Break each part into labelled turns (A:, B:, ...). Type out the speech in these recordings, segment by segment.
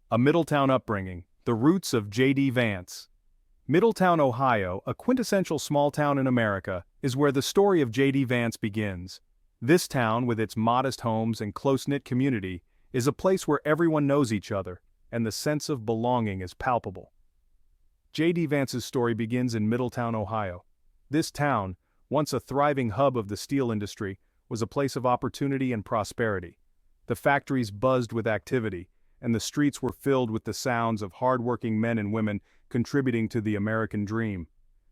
A: A Middletown upbringing, the roots of J.D. Vance. Middletown, Ohio, a quintessential small town in America, is where the story of J.D. Vance begins. This town, with its modest homes and close-knit community, is a place where everyone knows each other, and the sense of belonging is palpable. J.D. Vance's story begins in Middletown, Ohio. This town, once a thriving hub of the steel industry, was a place of opportunity and prosperity. The factories buzzed with activity, and the streets were filled with the sounds of hard-working men and women contributing to the American dream.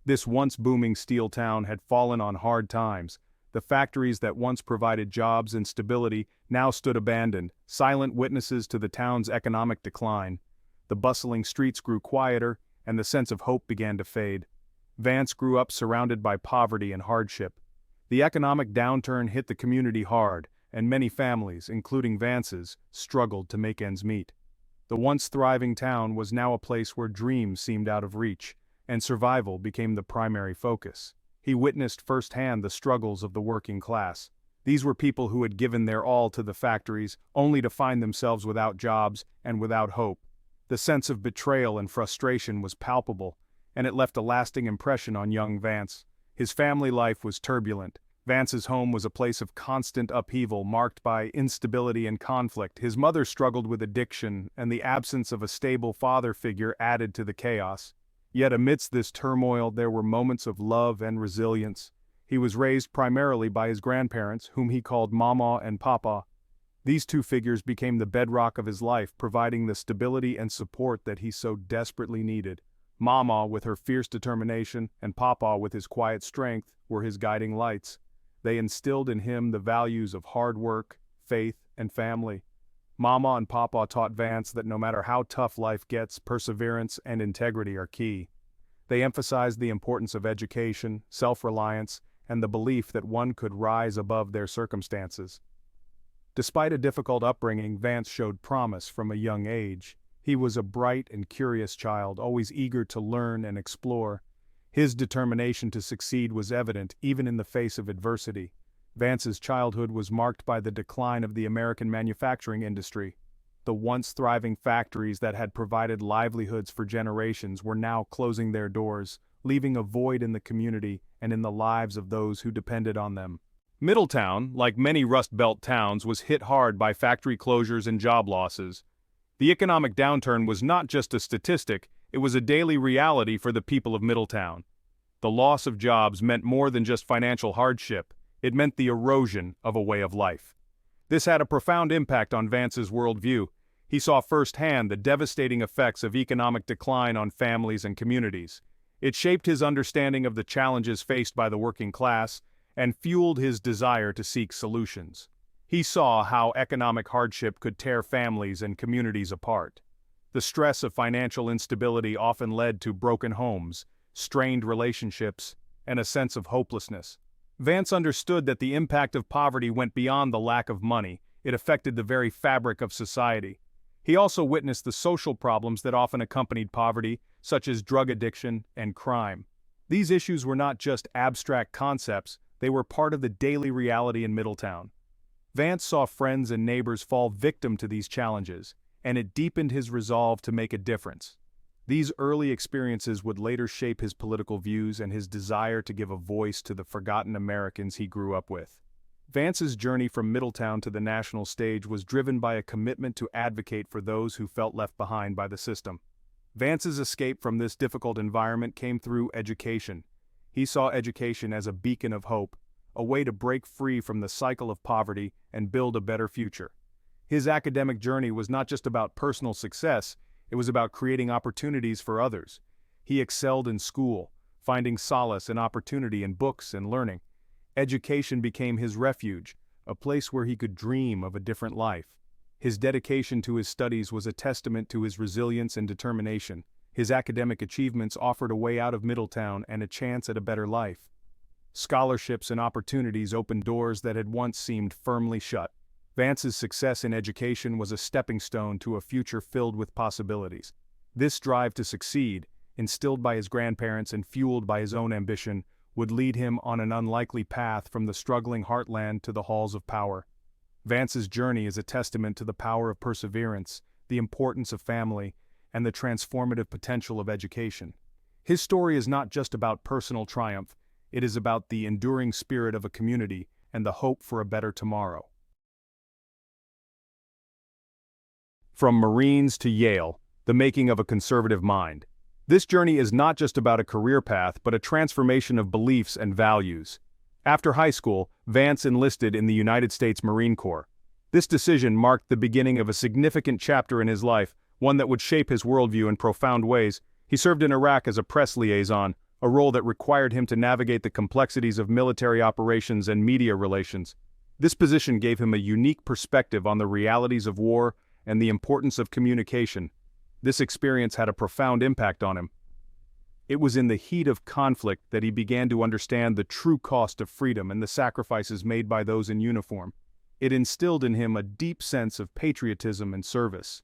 A: This once booming steel town had fallen on hard times. The factories that once provided jobs and stability now stood abandoned, silent witnesses to the town's economic decline. The bustling streets grew quieter, and the sense of hope began to fade. Vance grew up surrounded by poverty and hardship. The economic downturn hit the community hard, and many families, including Vance's, struggled to make ends meet. The once thriving town was now a place where dreams seemed out of reach, and survival became the primary focus. He witnessed firsthand the struggles of the working class. These were people who had given their all to the factories, only to find themselves without jobs and without hope. The sense of betrayal and frustration was palpable, and it left a lasting impression on young Vance. His family life was turbulent. Vance's home was a place of constant upheaval marked by instability and conflict. His mother struggled with addiction, and the absence of a stable father figure added to the chaos. Yet amidst this turmoil there were moments of love and resilience. He was raised primarily by his grandparents, whom he called Mama and Papa. These two figures became the bedrock of his life, providing the stability and support that he so desperately needed. Mama, with her fierce determination, and Papa, with his quiet strength, were his guiding lights. They instilled in him the values of hard work, faith, and family. Mama and Papa taught Vance that no matter how tough life gets, perseverance and integrity are key. They emphasized the importance of education, self-reliance, and the belief that one could rise above their circumstances. Despite a difficult upbringing, Vance showed promise from a young age. He was a bright and curious child, always eager to learn and explore. His determination to succeed was evident even in the face of adversity. Vance's childhood was marked by the decline of the American manufacturing industry. The once thriving factories that had provided livelihoods for generations were now closing their doors, leaving a void in the community and in the lives of those who depended on them. Middletown, like many Rust Belt towns, was hit hard by factory closures and job losses. The economic downturn was not just a statistic, it was a daily reality for the people of Middletown. The loss of jobs meant more than just financial hardship, it meant the erosion of a way of life. This had a profound impact on Vance's worldview. He saw firsthand the devastating effects of economic decline on families and communities. It shaped his understanding of the challenges faced by the working class and fueled his desire to seek solutions. He saw how economic hardship could tear families and communities apart. The stress of financial instability often led to broken homes, strained relationships, and a sense of hopelessness. Vance understood that the impact of poverty went beyond the lack of money, it affected the very fabric of society. He also witnessed the social problems that often accompanied poverty, such as drug addiction and crime. These issues were not just abstract concepts, they were part of the daily reality in Middletown. Vance saw friends and neighbors fall victim to these challenges, and it deepened his resolve to make a difference. These early experiences would later shape his political views and his desire to give a voice to the forgotten Americans he grew up with. Vance's journey from Middletown to the national stage was driven by a commitment to advocate for those who felt left behind by the system. Vance's escape from this difficult environment came through education. He saw education as a beacon of hope, a way to break free from the cycle of poverty and build a better future. His academic journey was not just about personal success, it was about creating opportunities for others. He excelled in school, finding solace and opportunity in books and learning. Education became his refuge, a place where he could dream of a different life. His dedication to his studies was a testament to his resilience and determination. His academic achievements offered a way out of Middletown and a chance at a better life. Scholarships and opportunities opened doors that had once seemed firmly shut. Vance's success in education was a stepping stone to a future filled with possibilities. This drive to succeed, instilled by his grandparents and fueled by his own ambition, would lead him on an unlikely path from the struggling heartland to the halls of power. Vance's journey is a testament to the power of perseverance, the importance of family, and the transformative potential of education. His story is not just about personal triumph, it is about the enduring spirit of a community and the hope for a better tomorrow. From Marines to Yale, the making of a conservative mind. This journey is not just about a career path but a transformation of beliefs and values. After high school, Vance enlisted in the United States Marine Corps. This decision marked the beginning of a significant chapter in his life, one that would shape his worldview in profound ways. He served in Iraq as a press liaison, a role that required him to navigate the complexities of military operations and media relations. This position gave him a unique perspective on the realities of war and the importance of communication. This experience had a profound impact on him. It was in the heat of conflict that he began to understand the true cost of freedom and the sacrifices made by those in uniform. It instilled in him a deep sense of patriotism and service.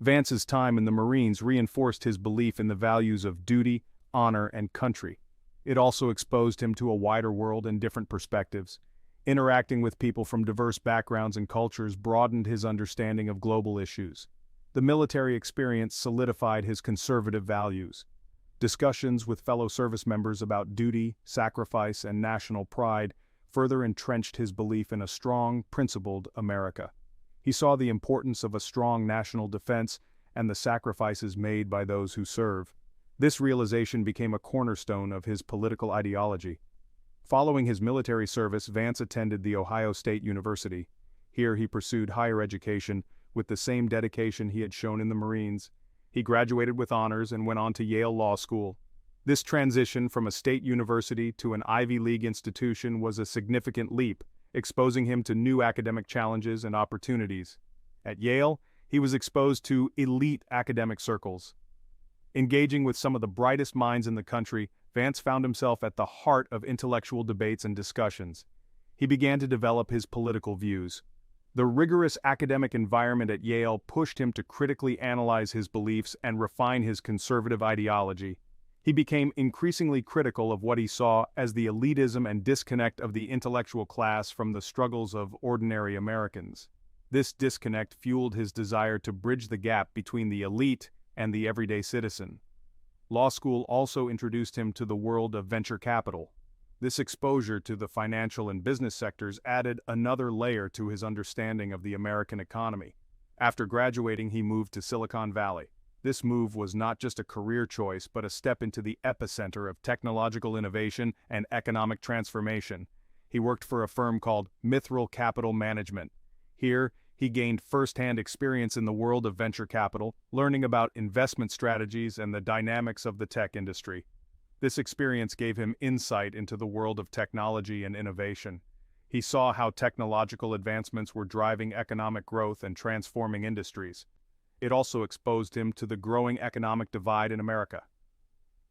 A: Vance's time in the Marines reinforced his belief in the values of duty, honor, and country. It also exposed him to a wider world and different perspectives. Interacting with people from diverse backgrounds and cultures broadened his understanding of global issues. The military experience solidified his conservative values. Discussions with fellow service members about duty, sacrifice, and national pride further entrenched his belief in a strong, principled America. He saw the importance of a strong national defense and the sacrifices made by those who serve. This realization became a cornerstone of his political ideology. Following his military service, Vance attended the Ohio State University. Here he pursued higher education with the same dedication he had shown in the Marines. He graduated with honors and went on to Yale Law School. This transition from a state university to an Ivy League institution was a significant leap, exposing him to new academic challenges and opportunities. At Yale, he was exposed to elite academic circles. Engaging with some of the brightest minds in the country, Vance found himself at the heart of intellectual debates and discussions. He began to develop his political views. The rigorous academic environment at Yale pushed him to critically analyze his beliefs and refine his conservative ideology. He became increasingly critical of what he saw as the elitism and disconnect of the intellectual class from the struggles of ordinary Americans. This disconnect fueled his desire to bridge the gap between the elite and the everyday citizen. Law school also introduced him to the world of venture capital. This exposure to the financial and business sectors added another layer to his understanding of the American economy. After graduating, he moved to Silicon Valley. This move was not just a career choice, but a step into the epicenter of technological innovation and economic transformation. He worked for a firm called Mithril Capital Management. Here, he gained first-hand experience in the world of venture capital, learning about investment strategies and the dynamics of the tech industry. This experience gave him insight into the world of technology and innovation. He saw how technological advancements were driving economic growth and transforming industries. It also exposed him to the growing economic divide in America.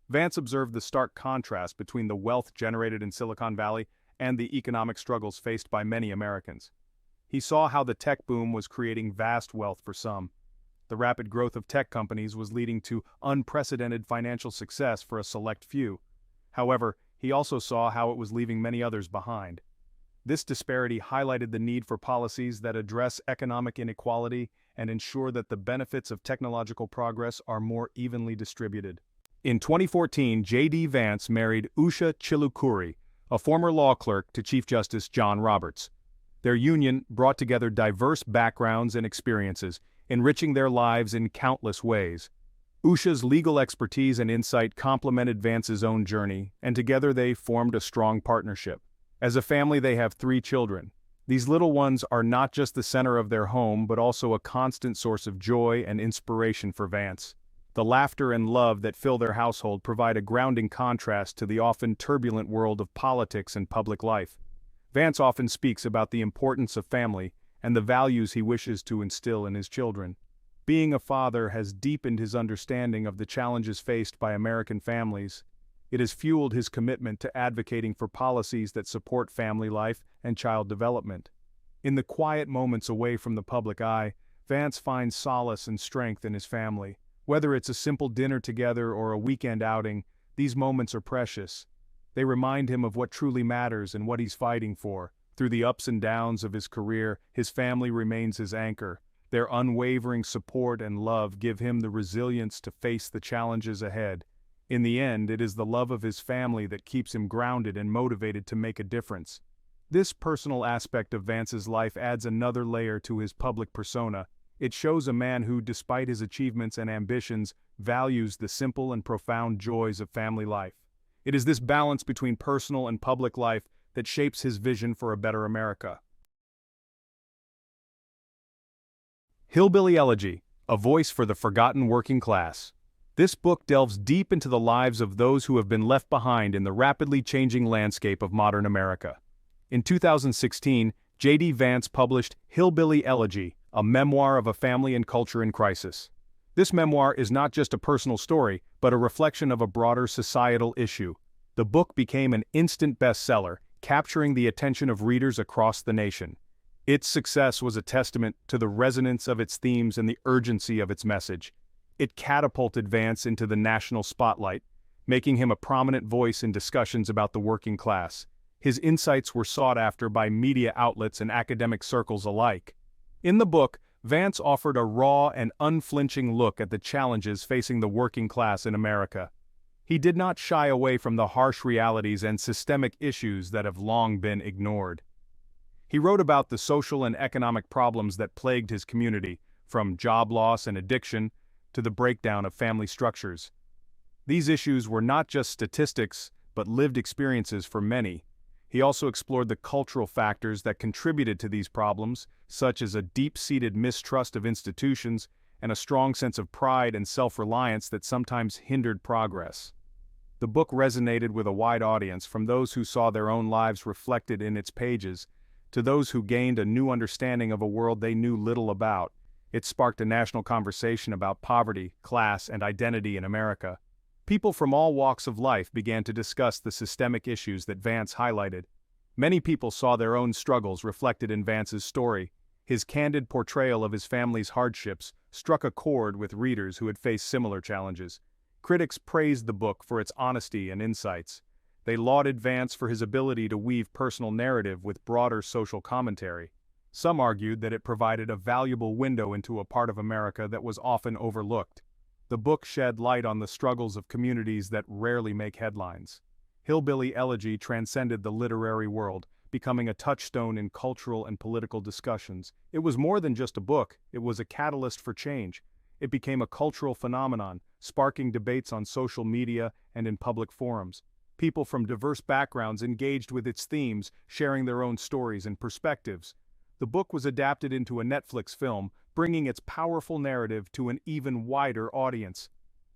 A: Vance observed the stark contrast between the wealth generated in Silicon Valley and the economic struggles faced by many Americans. He saw how the tech boom was creating vast wealth for some. The rapid growth of tech companies was leading to unprecedented financial success for a select few. However, he also saw how it was leaving many others behind. This disparity highlighted the need for policies that address economic inequality and ensure that the benefits of technological progress are more evenly distributed. In 2014, J.D. Vance married Usha Chilukuri, a former law clerk to Chief Justice John Roberts. Their union brought together diverse backgrounds and experiences, enriching their lives in countless ways. Usha's legal expertise and insight complemented Vance's own journey, and together they formed a strong partnership. As a family, they have 3 children. These little ones are not just the center of their home, but also a constant source of joy and inspiration for Vance. The laughter and love that fill their household provide a grounding contrast to the often turbulent world of politics and public life. Vance often speaks about the importance of family and the values he wishes to instill in his children. Being a father has deepened his understanding of the challenges faced by American families. It has fueled his commitment to advocating for policies that support family life and child development. In the quiet moments away from the public eye, Vance finds solace and strength in his family. Whether it's a simple dinner together or a weekend outing, these moments are precious. They remind him of what truly matters and what he's fighting for. Through the ups and downs of his career, his family remains his anchor, Their unwavering support and love give him the resilience to face the challenges ahead. In the end, it is the love of his family that keeps him grounded and motivated to make a difference. This personal aspect of Vance's life adds another layer to his public persona. It shows a man who, despite his achievements and ambitions, values the simple and profound joys of family life. It is this balance between personal and public life that shapes his vision for a better America. Hillbilly Elegy, a voice for the forgotten working class. This book delves deep into the lives of those who have been left behind in the rapidly changing landscape of modern America. In 2016, J.D. Vance published Hillbilly Elegy, a memoir of a family and culture in crisis. This memoir is not just a personal story, but a reflection of a broader societal issue. The book became an instant bestseller, capturing the attention of readers across the nation. Its success was a testament to the resonance of its themes and the urgency of its message. It catapulted Vance into the national spotlight, making him a prominent voice in discussions about the working class. His insights were sought after by media outlets and academic circles alike. In the book, Vance offered a raw and unflinching look at the challenges facing the working class in America. He did not shy away from the harsh realities and systemic issues that have long been ignored. He wrote about the social and economic problems that plagued his community, from job loss and addiction to the breakdown of family structures. These issues were not just statistics, but lived experiences for many. He also explored the cultural factors that contributed to these problems, such as a deep-seated mistrust of institutions and a strong sense of pride and self-reliance that sometimes hindered progress. The book resonated with a wide audience, from those who saw their own lives reflected in its pages to those who gained a new understanding of a world they knew little about. It sparked a national conversation about poverty, class, and identity in America. People from all walks of life began to discuss the systemic issues that Vance highlighted. Many people saw their own struggles reflected in Vance's story. His candid portrayal of his family's hardships struck a chord with readers who had faced similar challenges. Critics praised the book for its honesty and insights. They lauded Vance for his ability to weave personal narrative with broader social commentary. Some argued that it provided a valuable window into a part of America that was often overlooked. The book shed light on the struggles of communities that rarely make headlines. Hillbilly Elegy transcended the literary world, becoming a touchstone in cultural and political discussions. It was more than just a book, it was a catalyst for change. It became a cultural phenomenon, sparking debates on social media and in public forums. People from diverse backgrounds engaged with its themes, sharing their own stories and perspectives. The book was adapted into a Netflix film, bringing its powerful narrative to an even wider audience.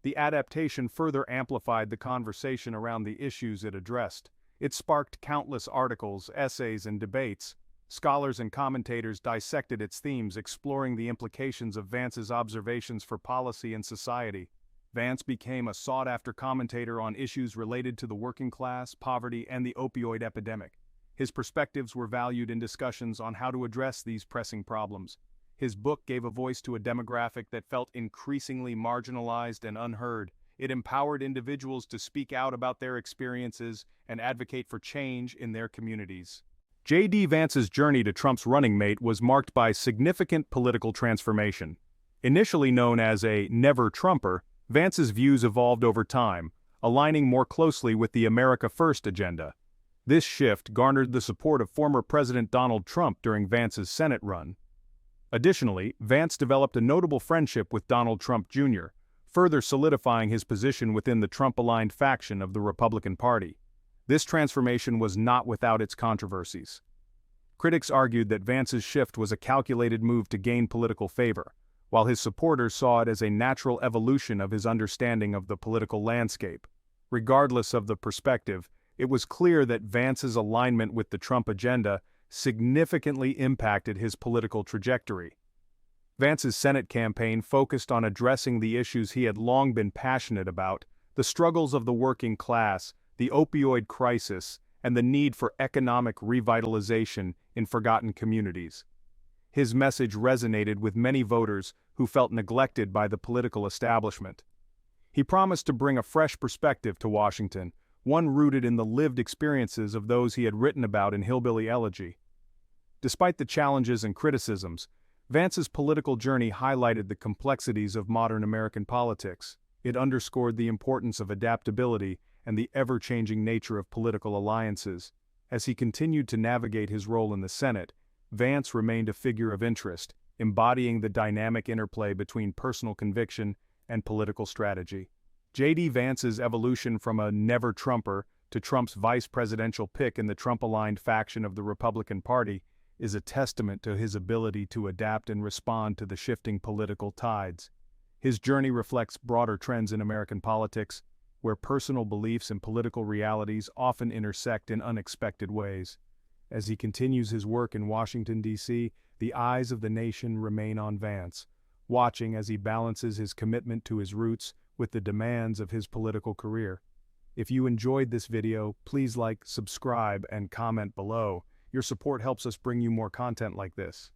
A: The adaptation further amplified the conversation around the issues it addressed. It sparked countless articles, essays, and debates. Scholars and commentators dissected its themes, exploring the implications of Vance's observations for policy and society. Vance became a sought-after commentator on issues related to the working class, poverty, and the opioid epidemic. His perspectives were valued in discussions on how to address these pressing problems. His book gave a voice to a demographic that felt increasingly marginalized and unheard. It empowered individuals to speak out about their experiences and advocate for change in their communities. J.D. Vance's journey to Trump's running mate was marked by significant political transformation. Initially known as a never-Trumper, Vance's views evolved over time, aligning more closely with the America First agenda. This shift garnered the support of former President Donald Trump during Vance's Senate run. Additionally, Vance developed a notable friendship with Donald Trump Jr., further solidifying his position within the Trump-aligned faction of the Republican Party. This transformation was not without its controversies. Critics argued that Vance's shift was a calculated move to gain political favor, while his supporters saw it as a natural evolution of his understanding of the political landscape. Regardless of the perspective, it was clear that Vance's alignment with the Trump agenda significantly impacted his political trajectory. Vance's Senate campaign focused on addressing the issues he had long been passionate about: the struggles of the working class, the opioid crisis, and the need for economic revitalization in forgotten communities. His message resonated with many voters who felt neglected by the political establishment. He promised to bring a fresh perspective to Washington, one rooted in the lived experiences of those he had written about in Hillbilly Elegy. Despite the challenges and criticisms, Vance's political journey highlighted the complexities of modern American politics. It underscored the importance of adaptability and the ever-changing nature of political alliances. As he continued to navigate his role in the Senate, Vance remained a figure of interest, embodying the dynamic interplay between personal conviction and political strategy. J.D. Vance's evolution from a never-Trumper to Trump's vice presidential pick in the Trump-aligned faction of the Republican Party is a testament to his ability to adapt and respond to the shifting political tides. His journey reflects broader trends in American politics, where personal beliefs and political realities often intersect in unexpected ways. As he continues his work in Washington, D.C., the eyes of the nation remain on Vance, watching as he balances his commitment to his roots with the demands of his political career. If you enjoyed this video, please like, subscribe, and comment below. Your support helps us bring you more content like this.